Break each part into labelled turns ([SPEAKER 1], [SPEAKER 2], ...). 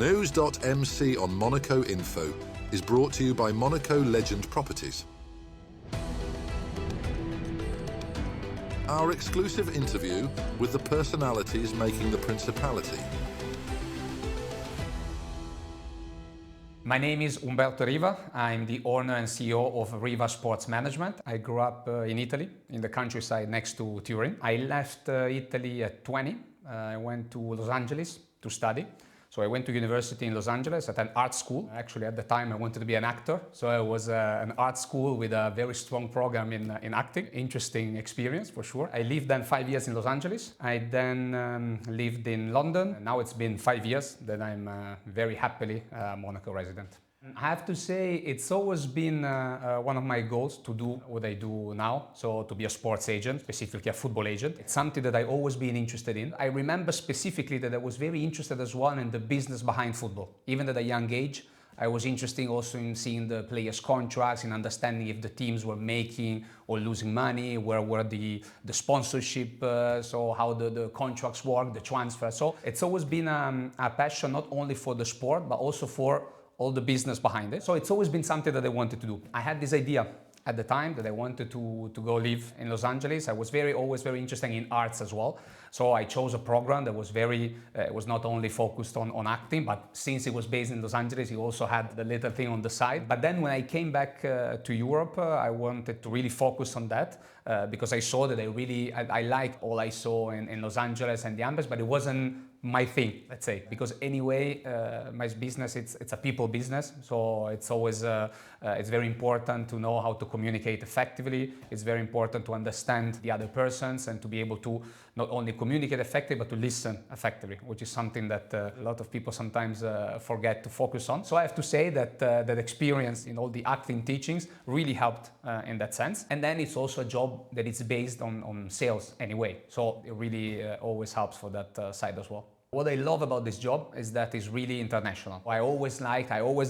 [SPEAKER 1] News.mc on Monaco Info is brought to you by Monaco Legend Properties. Our exclusive interview with the personalities making the Principality.
[SPEAKER 2] My name is Umberto Riva. I'm the owner and CEO of Riva Sports Management. I grew up in Italy, in the countryside next to Turin. I left Italy at 20. I went to Los Angeles to study. So I went to university in Los Angeles at an art school. Actually, at the time, I wanted to be an actor. So it was an art school with a very strong program in acting. Interesting experience, for sure. I lived then 5 years in Los Angeles. I then lived in London. Now it's been 5 years that I'm very happily a Monaco resident. I have to say it's always been one of my goals to do what I do now, so to be a sports agent, specifically a football agent. It's something that I've always been interested in. I remember specifically that I was very interested as well in the business behind football. Even at a young age, I was interested also in seeing the players' contracts, in understanding if the teams were making or losing money, where were the sponsorship, so how the contracts work, the transfer. So it's always been a passion not only for the sport, but also for all the business behind it. So it's always been something that I wanted to do. I had this idea at the time that I wanted to go live in Los Angeles. I was always very interested in arts as well. So I chose a program that was was not only focused on acting, but since it was based in Los Angeles, it also had the little thing on the side. But then when I came back to Europe, I wanted to really focus on that because I saw that I liked all I saw in Los Angeles and the Ambas, but it wasn't my thing, let's say, because anyway, my business, it's a people business. So it's always, it's very important to know how to communicate effectively. It's very important to understand the other persons and to be able to not only communicate effectively, but to listen effectively, which is something that a lot of people sometimes forget to focus on. So I have to say that that experience in all the acting teachings really helped in that sense. And then it's also a job that is based on sales anyway. So it really always helps for that side as well. What I love about this job is that it's really international. I always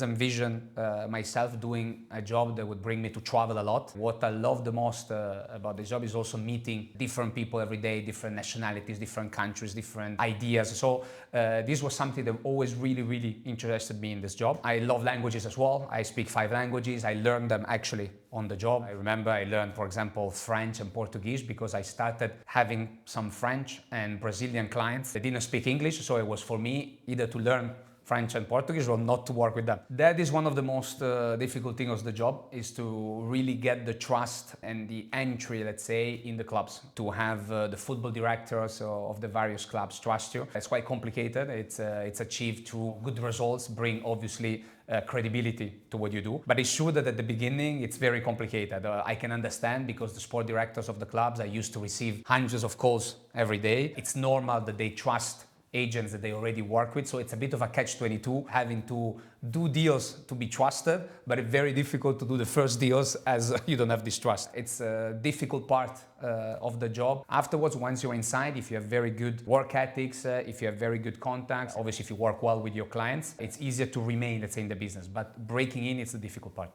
[SPEAKER 2] envisioned myself doing a job that would bring me to travel a lot. What I love the most about this job is also meeting different people every day, different nationalities, different countries, different ideas. So this was something that always really interested me in this job. I love languages as well. I speak 5 languages. I learned them actually on the job. I remember I learned, for example, French and Portuguese because I started having some French and Brazilian clients. They didn't speak English, so it was for me either to learn French and Portuguese or not to work with them. That is one of the most difficult things of the job, is to really get the trust and the entry, let's say, in the clubs, to have the football directors of the various clubs trust you. It's quite complicated. It's achieved through good results, bring obviously credibility to what you do. But it's true that at the beginning, it's very complicated. I can understand because the sport directors of the clubs, I used to receive hundreds of calls every day. It's normal that they trust agents that they already work with. So it's a bit of a catch-22, having to do deals to be trusted, but it's very difficult to do the first deals as you don't have this trust. It's a difficult part of the job. Afterwards, once you're inside, if you have very good work ethics, if you have very good contacts, obviously if you work well with your clients, it's easier to remain, let's say, in the business. But breaking in is the difficult part.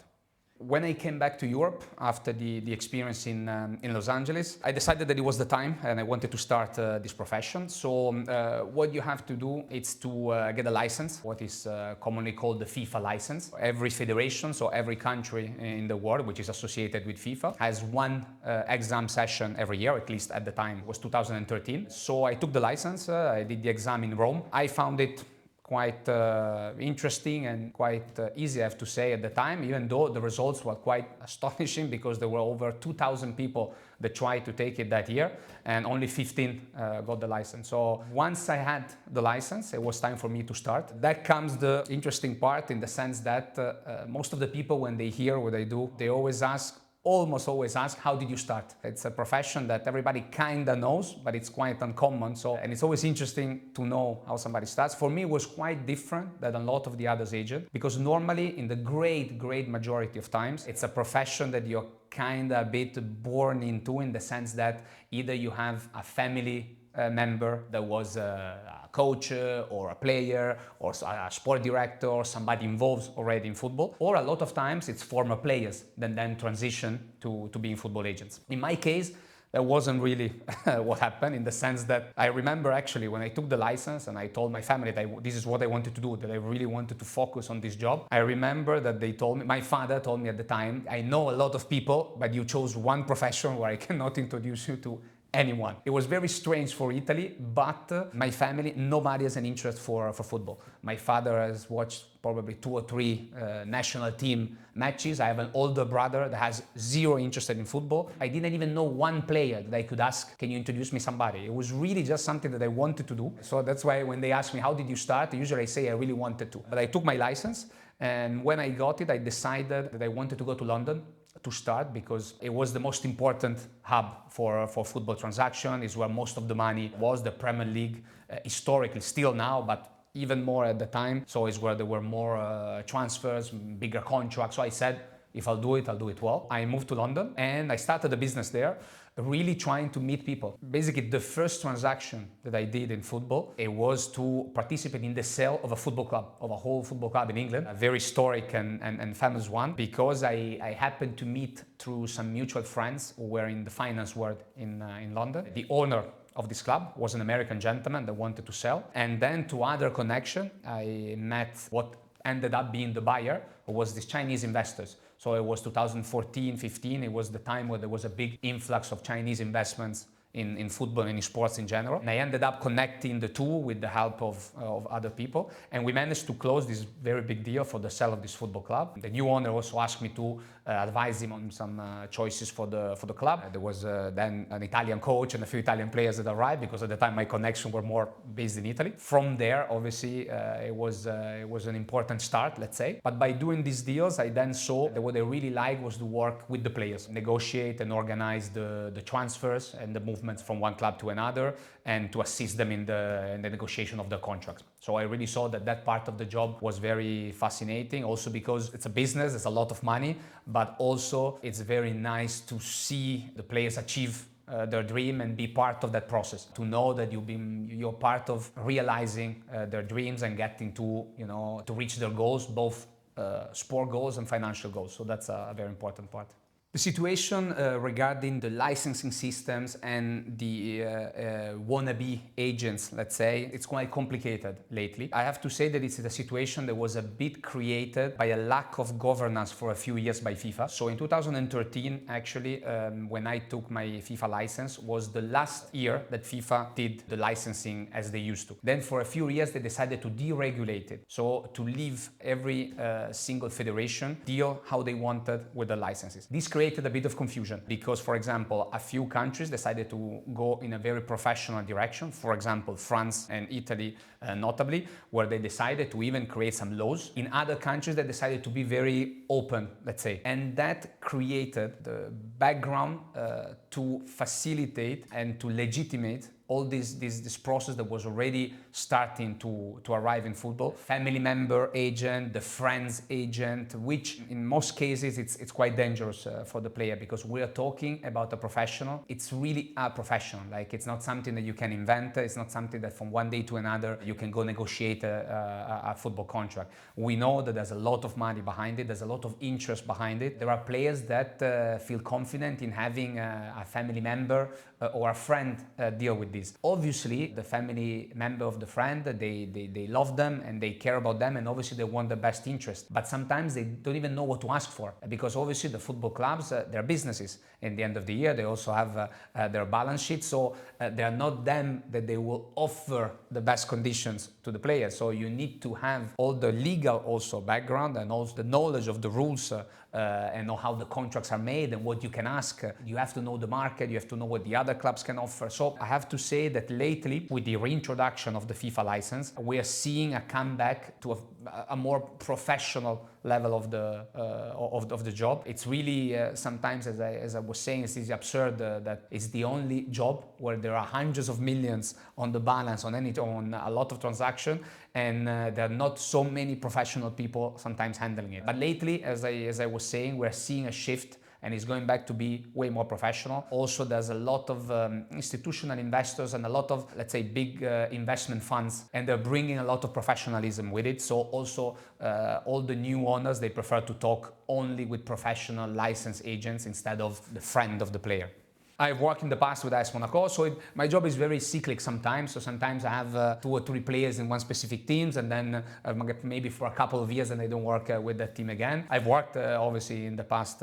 [SPEAKER 2] When I came back to Europe after the experience in Los Angeles, I decided that it was the time and I wanted to start this profession. So what you have to do is to get a license, what is commonly called the FIFA license. Every federation, so every country in the world which is associated with FIFA, has one exam session every year, at least at the time it was 2013. So I took the license, I did the exam in Rome. I found it quite interesting and quite easy, I have to say, at the time, even though the results were quite astonishing because there were over 2,000 people that tried to take it that year and only 15 got the license. So once I had the license, it was time for me to start. That comes the interesting part in the sense that most of the people, when they hear what I do, they almost always ask, how did you start? It's a profession that everybody kind of knows, but it's quite uncommon. And it's always interesting to know how somebody starts. For me, it was quite different than a lot of the others agents, because normally in the great majority of times, it's a profession that you're kind of a bit born into, in the sense that either you have a family member that was a coach or a player or a sport director or somebody involved already in football, or a lot of times it's former players that then transition to being football agents. In my case, that wasn't really what happened, in the sense that I remember actually when I took the license and I told my family that this is what I wanted to do, that I really wanted to focus on this job. I remember that they told me, my father told me at the time, I know a lot of people, but you chose one profession where I cannot introduce you to anyone. It was very strange for Italy, but my family, nobody has an interest for football. My father has watched probably 2 or 3 national team matches. I have an older brother that has zero interest in football. I didn't even know one player that I could ask, can you introduce me somebody? It was really just something that I wanted to do. So that's why when they ask me, how did you start? Usually I say I really wanted to. But I took my license, and when I got it, I decided that I wanted to go to London to start, because it was the most important hub for football transaction. Is where most of the money was. The Premier League, historically, still now, but even more at the time. So it's where there were more transfers, bigger contracts. So I said, if I'll do it well. I moved to London and I started a business there, really trying to meet people. Basically, the first transaction that I did in football, it was to participate in the sale of a football club, of a whole football club in England, a very historic and famous one, because I happened to meet through some mutual friends who were in the finance world in London. The owner of this club was an American gentleman that wanted to sell. And then to other connection, I met what ended up being the buyer, who was these Chinese investors. So it was 2014, 15. It was the time where there was a big influx of Chinese investments in football and in sports in general. And I ended up connecting the two with the help of other people. And we managed to close this very big deal for the sale of this football club. The new owner also asked me to advise him on some choices for the club. There was then an Italian coach and a few Italian players that arrived, because at the time my connections were more based in Italy. From there, obviously, it was an important start, let's say. But by doing these deals, I then saw that what I really liked was to work with the players, negotiate and organize the transfers and the movements from one club to another, and to assist them in the negotiation of the contracts. So I really saw that part of the job was very fascinating, also because it's a business, there's a lot of money, but also it's very nice to see the players achieve their dream and be part of that process, to know that you're part of realizing their dreams and getting to reach their goals, both sport goals and financial goals. So that's a very important part. The situation regarding the licensing systems and the wannabe agents, let's say, it's quite complicated lately. I have to say that it's a situation that was a bit created by a lack of governance for a few years by FIFA. So in 2013, actually, when I took my FIFA license, was the last year that FIFA did the licensing as they used to. Then for a few years, they decided to deregulate it. So to leave every single federation deal how they wanted with the licenses. This created a bit of confusion because, for example, a few countries decided to go in a very professional direction. For example, France and Italy, notably, where they decided to even create some laws. In other countries, they decided to be very open, let's say. And that created the background to facilitate and to legitimate all this process that was already starting to arrive in football. Family member agent, the friends agent, which in most cases it's quite dangerous for the player, because we are talking about a professional. It's really a professional. Like, it's not something that you can invent. It's not something that from one day to another you can go negotiate a football contract. We know that there's a lot of money behind it. There's a lot of interest behind it. There are players that feel confident in having a family member or a friend deal with this. Obviously, the family member of the friend, they love them and they care about them, and obviously they want the best interest. But sometimes they don't even know what to ask for, because obviously the football clubs, they're businesses. In the end of the year, they also have their balance sheet, so they are not them that they will offer the best conditions to the players. So you need to have all the legal also background and also the knowledge of the rules and know how the contracts are made and what you can ask. You have to know the market, you have to know what the other clubs can offer. So I have to say that lately, with the reintroduction of the FIFA license, we are seeing a comeback to a more professional level of the job. It's really sometimes, as I was saying, it's absurd that it's the only job where there are hundreds of millions on the balance on a lot of transactions, and there are not so many professional people sometimes handling it. But lately, as I was saying, we're seeing a shift, and it's going back to be way more professional. Also, there's a lot of institutional investors and a lot of, let's say, big investment funds, and they're bringing a lot of professionalism with it. So also, all the new owners, they prefer to talk only with professional licensed agents instead of the friend of the player. I've worked in the past with AS Monaco, so my job is very cyclic sometimes. So sometimes I have 2 or 3 players in one specific teams, and then maybe for a couple of years and I don't work with that team again. I've worked obviously in the past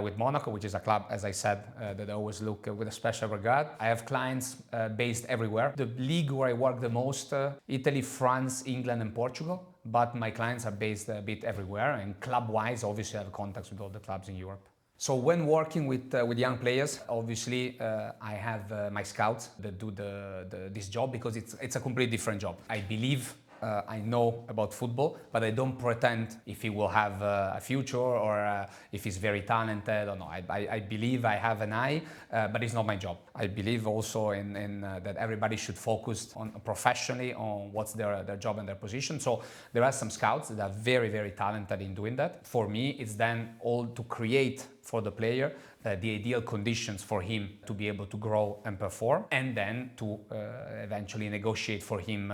[SPEAKER 2] with Monaco, which is a club, as I said, that I always look with a special regard. I have clients based everywhere. The league where I work the most, Italy, France, England and Portugal. But my clients are based a bit everywhere, and club-wise, obviously I have contacts with all the clubs in Europe. So when working with young players, obviously I have my scouts that do this job, because it's a completely different job. I believe I know about football, but I don't pretend if he will have a future or if he's very talented or no. I believe I have an eye, but it's not my job. I believe also in that everybody should focus on professionally on what's their job and their position. So there are some scouts that are very, very talented in doing that. For me, it's then all to create for the player the ideal conditions for him to be able to grow and perform, and then to eventually negotiate for him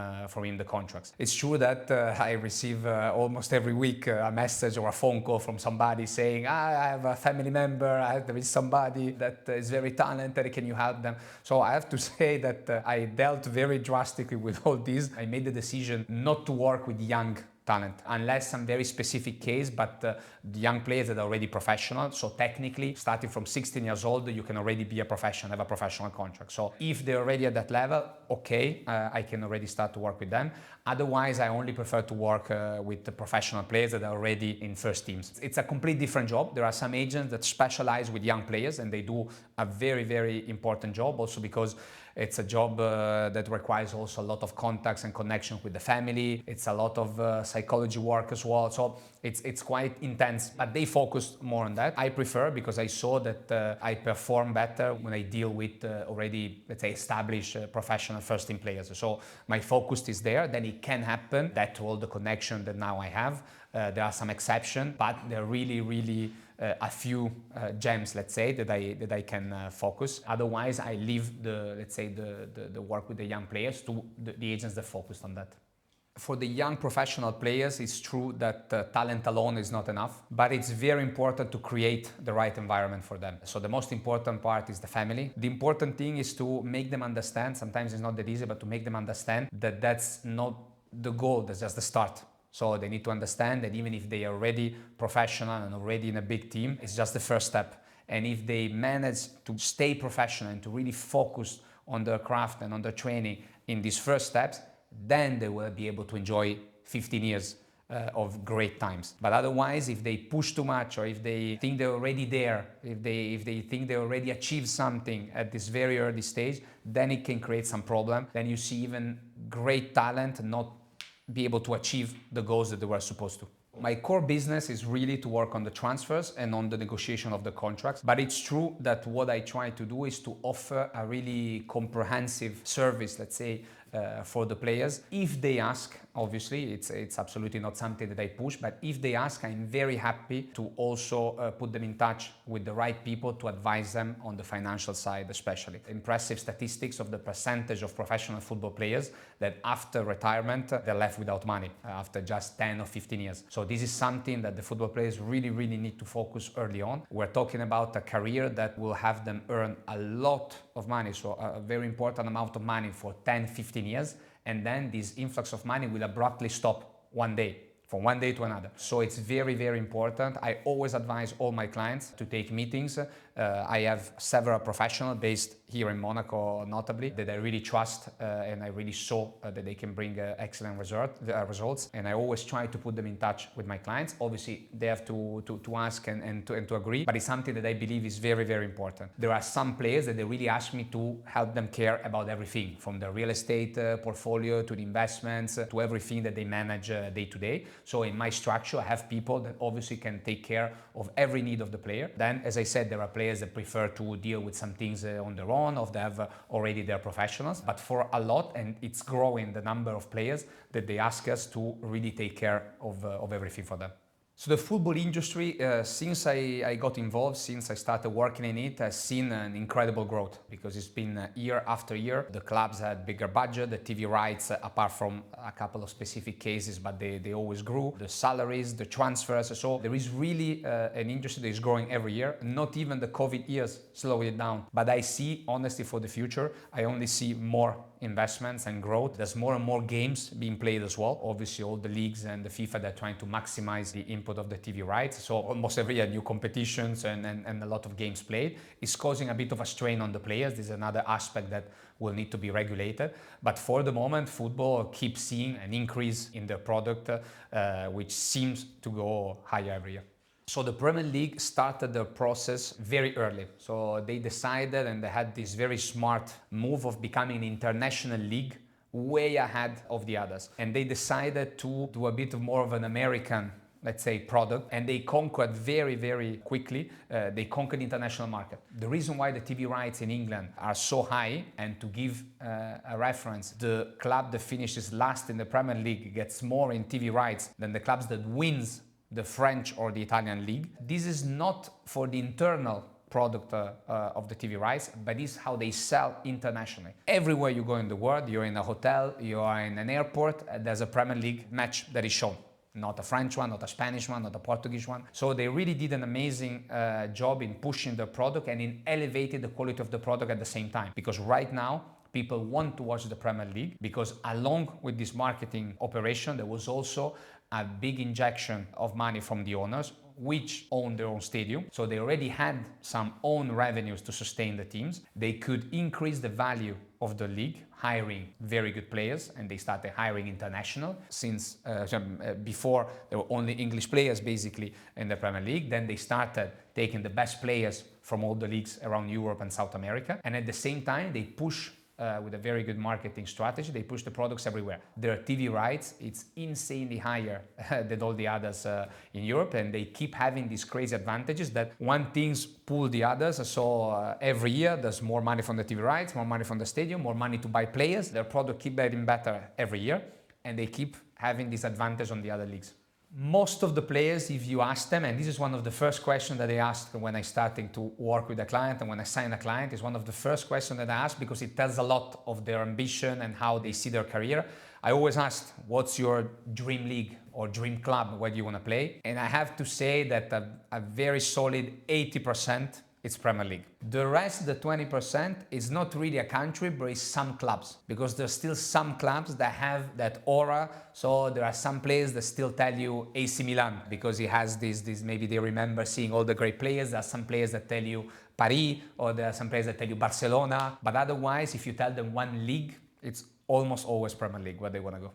[SPEAKER 2] the contracts. It's true that I receive almost every week a message or a phone call from somebody saying, I have a family member, there is somebody that is very talented, can you help them? So I have to say that I dealt very drastically with all these. I made the decision not to work with young talent, unless some very specific case, but the young players that are already professional. So technically, starting from 16 years old, you can already be a professional, have a professional contract. So if they're already at that level, okay, I can already start to work with them. Otherwise, I only prefer to work with the professional players that are already in first teams. It's a completely different job. There are some agents that specialize with young players, and they do a very, very important job, also because it's a job that requires also a lot of contacts and connections with the family. It's a lot of psychology work as well. So it's quite intense, but they focus more on that. I prefer, because I saw that I perform better when I deal with already, let's say, established professional first team players. So my focus is there. Then it can happen that all the connection that now I have, there are some exceptions, but there are really, really a few gems, let's say, that I can focus. Otherwise, I leave the work with the young players to the agents that focus on that. For the young professional players, it's true that talent alone is not enough, but it's very important to create the right environment for them. So the most important part is the family. The important thing is to make them understand, sometimes it's not that easy, but to make them understand that that's not the goal, that's just the start. So they need to understand that even if they are already professional and already in a big team, it's just the first step. And if they manage to stay professional and to really focus on their craft and on their training in these first steps, then they will be able to enjoy 15 years of great times. But otherwise, if they push too much, or if they think they're already there, if they think they already achieved something at this very early stage, then it can create some problem. Then you see even great talent not be able to achieve the goals that they were supposed to. My core business is really to work on the transfers and on the negotiation of the contracts. But it's true that what I try to do is to offer a really comprehensive service, let's say, for the players. If they ask, obviously, it's absolutely not something that I push, but if they ask, I'm very happy to also put them in touch with the right people to advise them on the financial side, especially. Impressive statistics of the percentage of professional football players that after retirement, they're left without money after just 10 or 15 years. So this is something that the football players really, really need to focus early on. We're talking about a career that will have them earn a lot of money, so a very important amount of money for 10, 15 years, and then this influx of money will abruptly stop one day, from one day to another. So it's very, very important. I always advise all my clients to take meetings. I have several professionals based here in Monaco, notably, that I really trust and I really saw that they can bring excellent results. And I always try to put them in touch with my clients. Obviously, they have to ask and to agree, but it's something that I believe is very, very important. There are some players that they really ask me to help them care about everything, from the real estate portfolio to the investments to everything that they manage day to day. So in my structure, I have people that obviously can take care of every need of the player. Then, as I said, there are players that prefer to deal with some things on their own, or they have already their professionals. But for a lot, and it's growing the number of players that they ask us to really take care of everything for them. So the football industry, since I got involved, since I started working in it, has seen an incredible growth because it's been year after year. The clubs had bigger budget, the TV rights, apart from a couple of specific cases, but they always grew. The salaries, the transfers, so there is really an industry that is growing every year. Not even the COVID years slowed it down. But I see, honestly, for the future, I only see more investments and growth. There's more and more games being played as well. Obviously, all the leagues and the FIFA, they're trying to maximize the input of the TV rights. So almost every year, new competitions and a lot of games played. It's causing a bit of a strain on the players. This is another aspect that will need to be regulated. But for the moment, football keeps seeing an increase in the product, which seems to go higher every year. So the Premier League started the process very early. So they decided and they had this very smart move of becoming an international league way ahead of the others. And they decided to do a bit more of an American, let's say, product, and they conquered very, very quickly. They conquered the international market. The reason why the TV rights in England are so high, and to give a reference, the club that finishes last in the Premier League gets more in TV rights than the clubs that wins the French or the Italian league. This is not for the internal product of the TV rights, but is how they sell internationally. Everywhere you go in the world, you're in a hotel, you are in an airport, there's a Premier League match that is shown. Not a French one, not a Spanish one, not a Portuguese one. So they really did an amazing job in pushing the product and in elevating the quality of the product at the same time. Because right now, people want to watch the Premier League because along with this marketing operation, there was also a big injection of money from the owners, which own their own stadium. So they already had some own revenues to sustain the teams. They could increase the value of the league, hiring very good players, and they started hiring international. Since before, there were only English players basically in the Premier League. Then they started taking the best players from all the leagues around Europe and South America. And at the same time, they push with a very good marketing strategy, they push the products everywhere. Their TV rights, it's insanely higher than all the others in Europe, and they keep having these crazy advantages that one things pull the others. So every year there's more money from the TV rights, more money from the stadium, more money to buy players. Their product keep getting better every year, and they keep having this advantage on the other leagues. Most of the players, if you ask them, and this is one of the first questions that they ask when I starting to work with a client and when I sign a client, is one of the first questions that I ask because it tells a lot of their ambition and how they see their career. I always ask, what's your dream league or dream club where you want to play? And I have to say that a very solid 80% it's Premier League. The rest, the 20%, is not really a country, but it's some clubs. Because there's still some clubs that have that aura. So there are some players that still tell you AC Milan, because it has this maybe they remember seeing all the great players. There are some players that tell you Paris, or there are some players that tell you Barcelona. But otherwise, if you tell them one league, it's almost always Premier League where they want to go.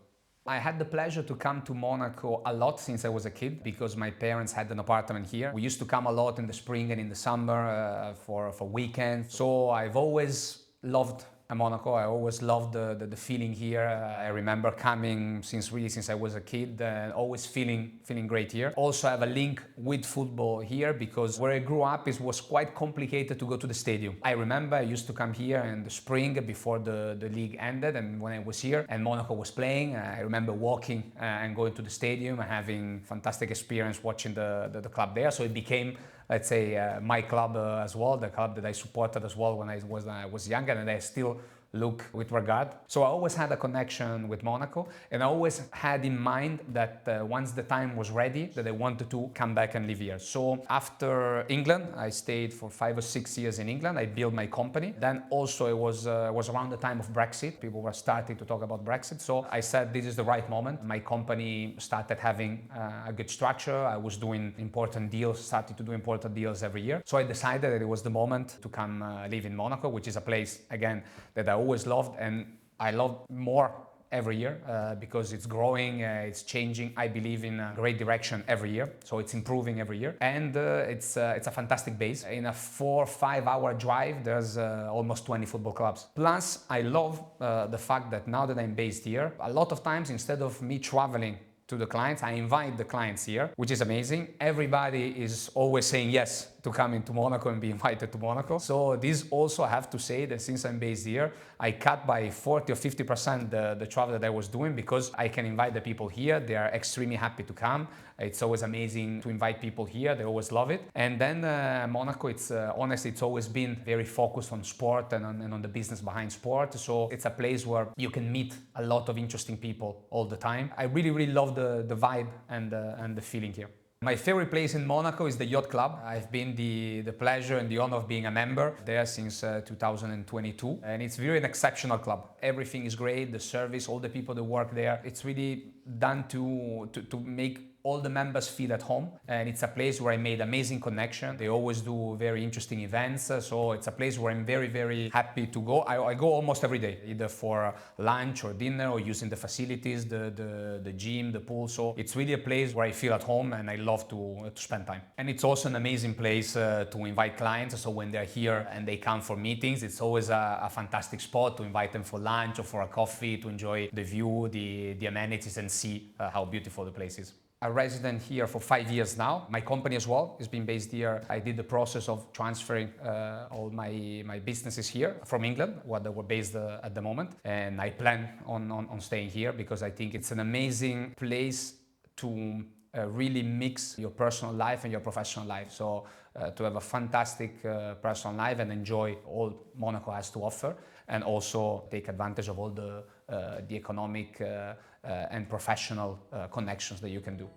[SPEAKER 2] I had the pleasure to come to Monaco a lot since I was a kid because my parents had an apartment here. We used to come a lot in the spring and in the summer for weekends. So I've always loved Monaco. I always loved the feeling here. I remember coming since I was a kid, always feeling great here. Also I have a link with football here because where I grew up it was quite complicated to go to the stadium. I remember I used to come here in the spring before the league ended, and when I was here and Monaco was playing, I remember walking and going to the stadium and having fantastic experience watching the club there. So it became, let's say, my club as well, the club that I supported as well when I was younger, and I still look with regard. So I always had a connection with Monaco, and I always had in mind that once the time was ready, that I wanted to come back and live here. So after England, I stayed for 5 or 6 years in England. I built my company. Then also it was around the time of Brexit. People were starting to talk about Brexit. So I said, this is the right moment. My company started having a good structure. I was doing important deals, started to do important deals every year. So I decided that it was the moment to come live in Monaco, which is a place, again, that I always loved, and I love more every year because it's growing, it's changing. I believe in a great direction every year, so it's improving every year, and it's a fantastic base. In a 4 or 5 hour drive, there's almost 20 football clubs. Plus, I love the fact that now that I'm based here, a lot of times instead of me traveling to the clients, I invite the clients here, which is amazing. Everybody is always saying yes to come into Monaco and be invited to Monaco. So this also, I have to say that since I'm based here, I cut by 40 or 50% the travel that I was doing, because I can invite the people here. They are extremely happy to come. It's always amazing to invite people here. They always love it. And then Monaco, it's honestly, it's always been very focused on sport and on the business behind sport. So it's a place where you can meet a lot of interesting people all the time. I really, really love the vibe and the feeling here. My favorite place in Monaco is the Yacht Club. I've been the pleasure and the honor of being a member there since 2022. And it's really an exceptional club. Everything is great, the service, all the people that work there. It's really done to make all the members feel at home, and it's a place where I made amazing connection. They always do very interesting events, so it's a place where I'm very, very happy to go. I go almost every day, either for lunch or dinner or using the facilities, the gym, the pool. So it's really a place where I feel at home and I love to spend time. And it's also an amazing place to invite clients. So when they're here and they come for meetings, it's always a fantastic spot to invite them for lunch or for a coffee, to enjoy the view, the amenities, and see how beautiful the place is. A resident here for 5 years now. My company as well has been based here. I did the process of transferring all my businesses here from England, where they were based at the moment. And I plan on staying here because I think it's an amazing place to really mix your personal life and your professional life. So to have a fantastic personal life and enjoy all Monaco has to offer, and also take advantage of all the economic and professional connections that you can do.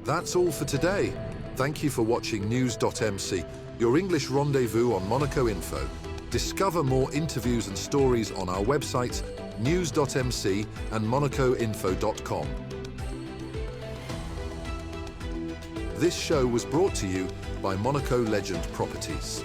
[SPEAKER 1] That's all for today. Thank you for watching News.mc, your English rendezvous on Monaco Info. Discover more interviews and stories on our websites, news.mc and monacoinfo.com. This show was brought to you by Monaco Legend Properties.